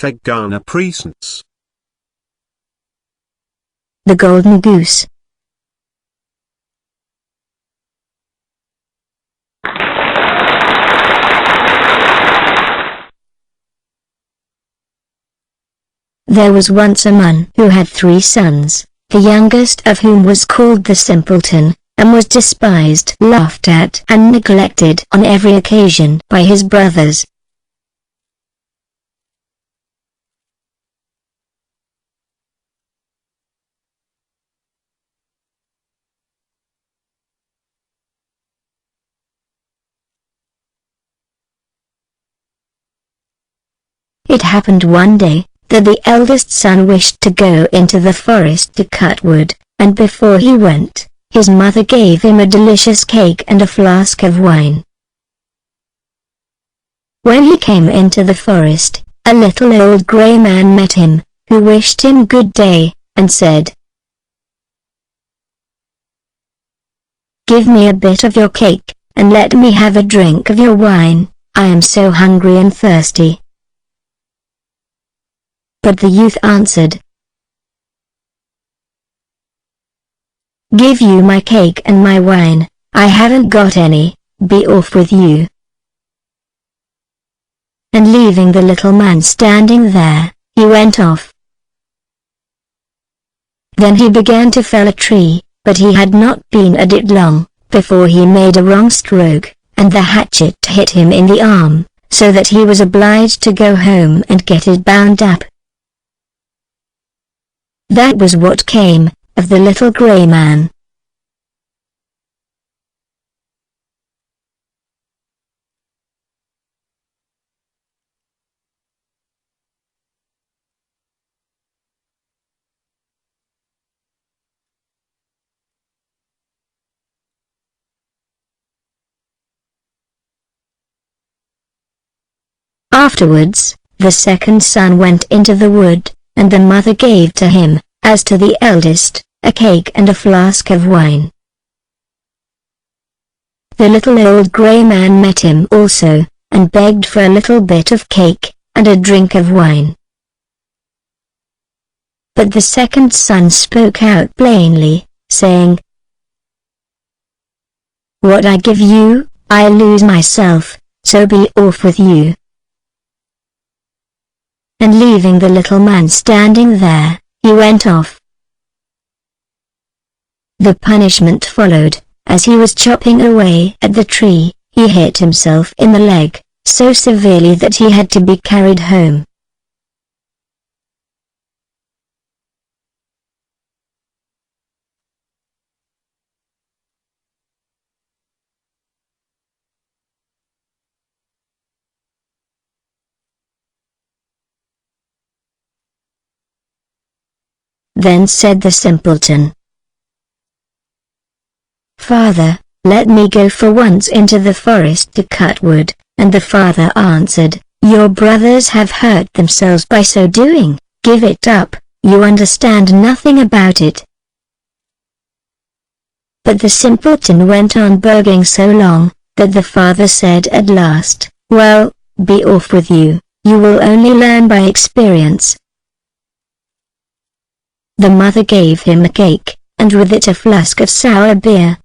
vegana presents. The golden goose. There was once a man who had 3 sons, the youngest of whom was called the simpleton, and was despised, laughed at, and neglected on every occasion by his brothers. It happened one day that the eldest son wished to go into the forest to cut wood, and before he went, his mother gave him a delicious cake and a flask of wine. When he came into the forest, a little old grey man met him, who wished him good day, and said, "Give me a bit of your cake, and let me have a drink of your wine, I am so hungry and thirsty." But the youth answered, "Give you my cake and my wine, I haven't got any, be off with you." And leaving the little man standing there, he went off. Then he began to fell a tree, but he had not been at it long, before he made a wrong stroke, and the hatchet hit him in the arm, so that he was obliged to go home and get it bound up. That was what came of the little grey man. Afterwards, the second son went into the wood, and the mother gave to him, as to the eldest, a cake and a flask of wine. The little old grey man met him also, and begged for a little bit of cake, and a drink of wine. But the second son spoke out plainly, saying, "What I give you, I lose myself, so be off with you." And leaving the little man standing there, he went off. The punishment followed. As he was chopping away at the tree, he hit himself in the leg, so severely that he had to be carried home. Then said the simpleton, "Father, let me go for once into the forest to cut wood." And the father answered, "Your brothers have hurt themselves by so doing, give it up, you understand nothing about it." But the simpleton went on begging so long, that the father said at last, "Well, be off with you, you will only learn by experience." The mother gave him a cake, and with it a flask of sour beer.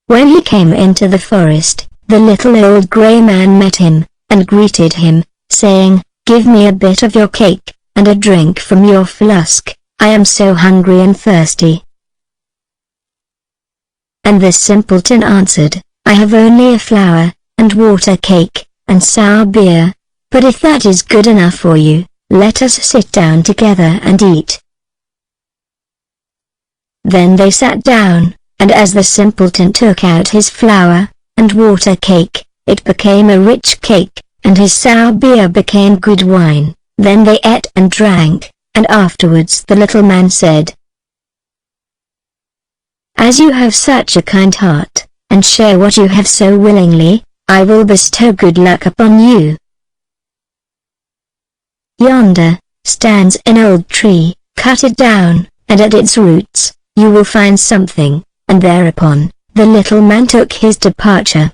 When he came into the forest, the little old grey man met him, and greeted him, saying, "Give me a bit of your cake, and a drink from your flask, I am so hungry and thirsty." And the simpleton answered, "I have only a flour, and water cake, and sour beer, but if that is good enough for you, let us sit down together and eat." Then they sat down, and as the simpleton took out his flour and water cake, it became a rich cake, and his sour beer became good wine. Then they ate and drank, and afterwards the little man said, "As you have such a kind heart, and share what you have so willingly, I will bestow good luck upon you. Yonder stands an old tree, cut it down, and at its roots you will find something." And thereupon, the little man took his departure.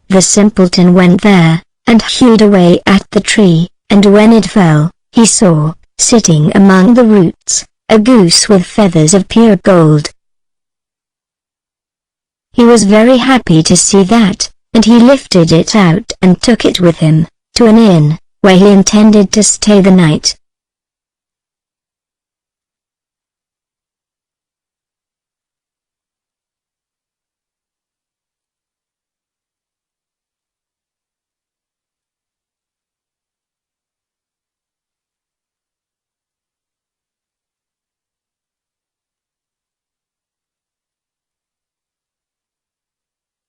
the simpleton went there, and hewed away at the tree, and when it fell, he saw, sitting among the roots, a goose with feathers of pure gold. He was very happy to see that, and he lifted it out and took it with him, to an inn, where he intended to stay the night.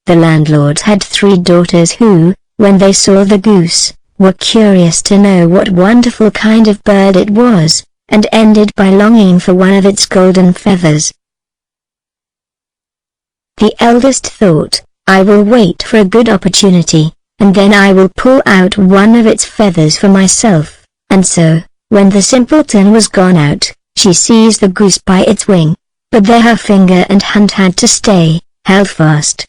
The landlord had 3 daughters who, when they saw the goose, were curious to know what wonderful kind of bird it was, and ended by longing for one of its golden feathers. The eldest thought, I will wait for a good opportunity, and then I will pull out one of its feathers for myself, and so, when the simpleton was gone out, she seized the goose by its wing, but there her finger and hand had to stay, held fast.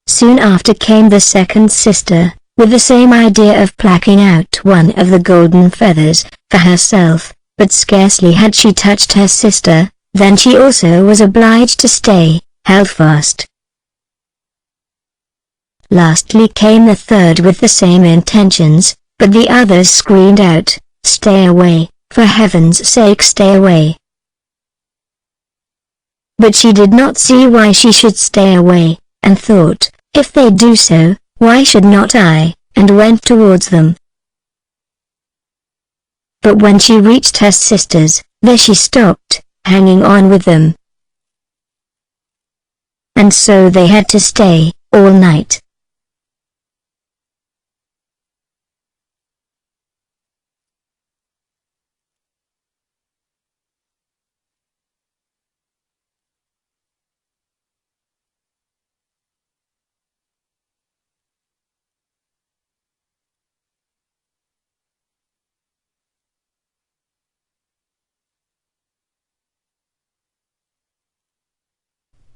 Soon after came the second sister, with the same idea of plucking out one of the golden feathers, for herself, but scarcely had she touched her sister, then she also was obliged to stay, held fast. Lastly came the third with the same intentions, but the others screamed out, Stay away, for heaven's sake stay away. But she did not see why she should stay away, and thought, if they do so, why should not I, and went towards them. But when she reached her sisters, there she stopped, hanging on with them. And so they had to stay, all night.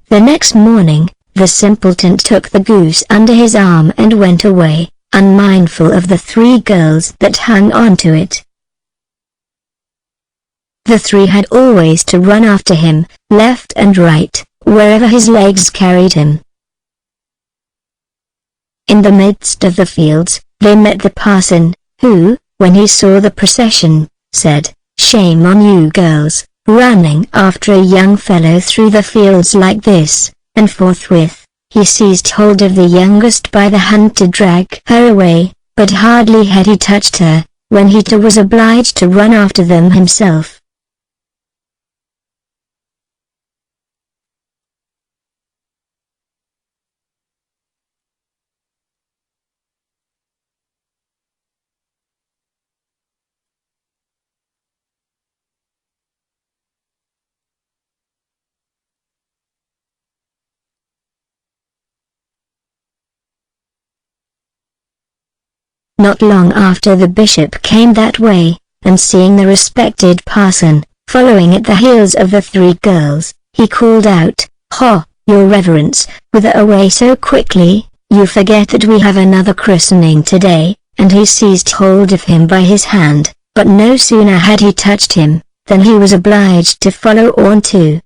The next morning, the simpleton took the goose under his arm and went away, unmindful of the 3 girls that hung on to it. The 3 had always to run after him, left and right, wherever his legs carried him. In the midst of the fields, they met the parson, who, when he saw the procession, said, Shame on you girls, running after a young fellow through the fields like this, and forthwith, he seized hold of the youngest by the hand to drag her away, but hardly had he touched her, when he too was obliged to run after them himself. Not long after the bishop came that way, and seeing the respected parson, following at the heels of the 3 girls, he called out, Ha, your reverence, whither away so quickly? You forget that we have another christening today, and he seized hold of him by his hand, but no sooner had he touched him, than he was obliged to follow on too.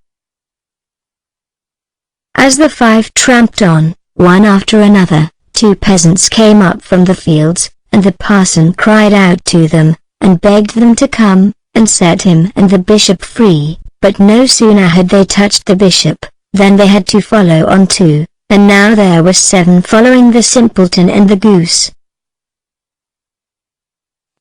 As the 5 tramped on, one after another, 2 peasants came up from the fields, and the parson cried out to them, and begged them to come, and set him and the bishop free, but no sooner had they touched the bishop, than they had to follow on too, and now there were 7 following the simpleton and the goose.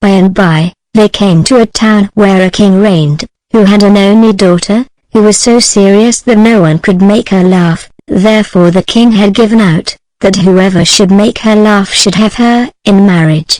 By and by, they came to a town where a king reigned, who had an only daughter, who was so serious that no one could make her laugh, therefore the king had given out, that whoever should make her laugh should have her in marriage.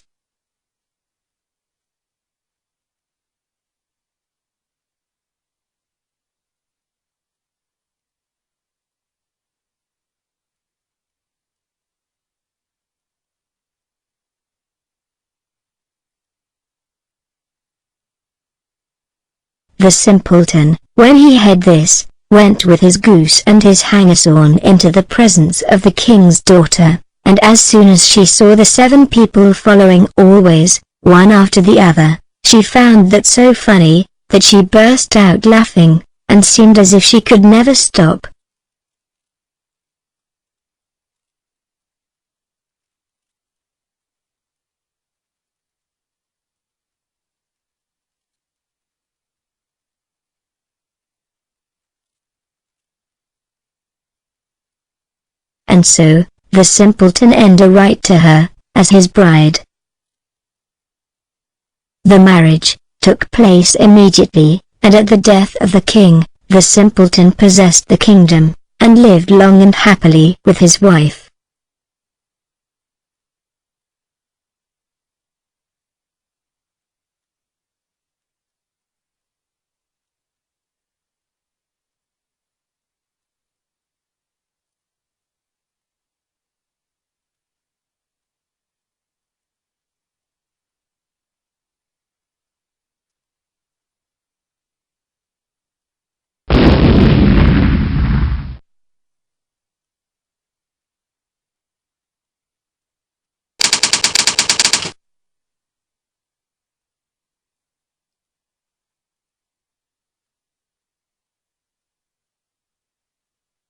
The simpleton, when he heard this, went with his goose and his hangerson into the presence of the king's daughter, and as soon as she saw the 7 people following always, one after the other, she found that so funny, that she burst out laughing, and seemed as if she could never stop. And so, the simpleton ended right to her, as his bride. The marriage took place immediately, and at the death of the king, the simpleton possessed the kingdom, and lived long and happily with his wife.